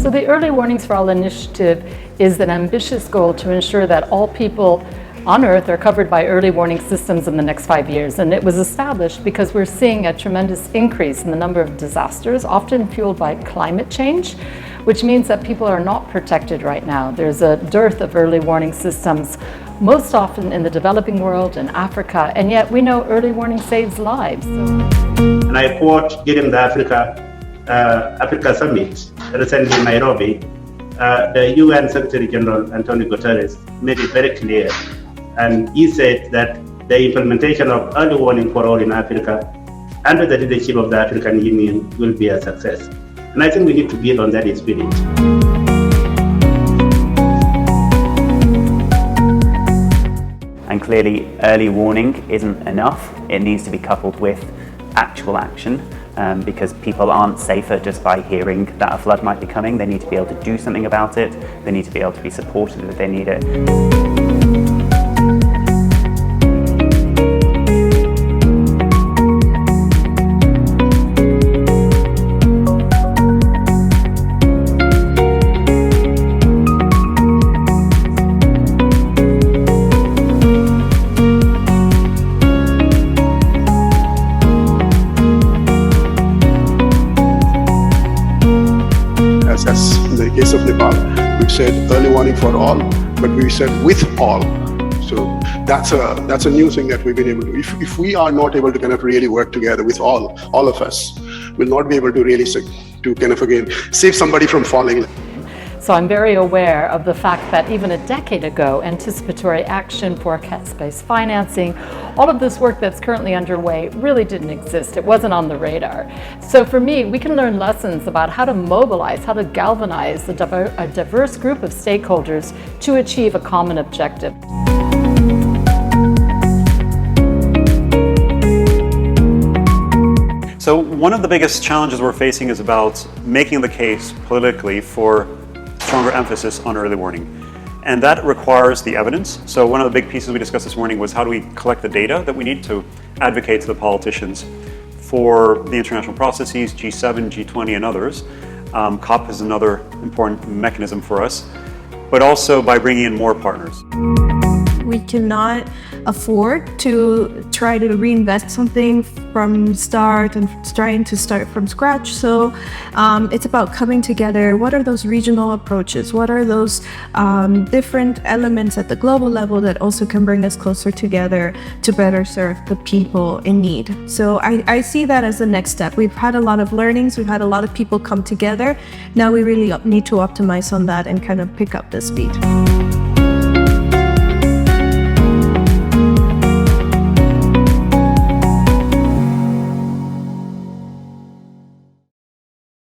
So the Early Warnings for All initiative is an ambitious goal to ensure that all people on Earth are covered by early warning systems in the next 5 years. And it was established because we're seeing a tremendous increase in the number of disasters, often fueled by climate change, which means that people are not protected right now. There's a dearth of early warning systems, most often in the developing world and Africa, and yet we know early warning saves lives. And I quote during the Africa Summit recently in Nairobi, the UN Secretary General Antonio Guterres made it very clear, and he said that the implementation of early warning for all in Africa under the leadership of the African Union will be a success. And I think we need to build on that spirit. And clearly, early warning isn't enough. It needs to be coupled with actual action, because people aren't safer just by hearing that a flood might be coming. They need to be able to do something about it. They need to be able to be supported if they need it. As in the case of Nepal, we said early warning for all, but we said with all. So that's a new thing that we've been able to. If we are not able to kind of really work together with all of us, we'll not be able to really kind of again save somebody from falling. So I'm very aware of the fact that even a decade ago, anticipatory action, forecast-based financing, all of this work that's currently underway really didn't exist. It wasn't on the radar. So for me, we can learn lessons about how to mobilize, how to galvanize a diverse group of stakeholders to achieve a common objective. So one of the biggest challenges we're facing is about making the case politically for stronger emphasis on early warning. And that requires the evidence. So one of the big pieces we discussed this morning was how do we collect the data that we need to advocate to the politicians for the international processes, G7, G20 and others. COP is another important mechanism for us, but also by bringing in more partners. We cannot afford to try to reinvent something from start and trying to start from scratch. So it's about coming together. What are those regional approaches? What are those different elements at the global level that also can bring us closer together to better serve the people in need? So I see that as the next step. We've had a lot of learnings. We've had a lot of people come together. Now we really need to optimize on that and kind of pick up the speed.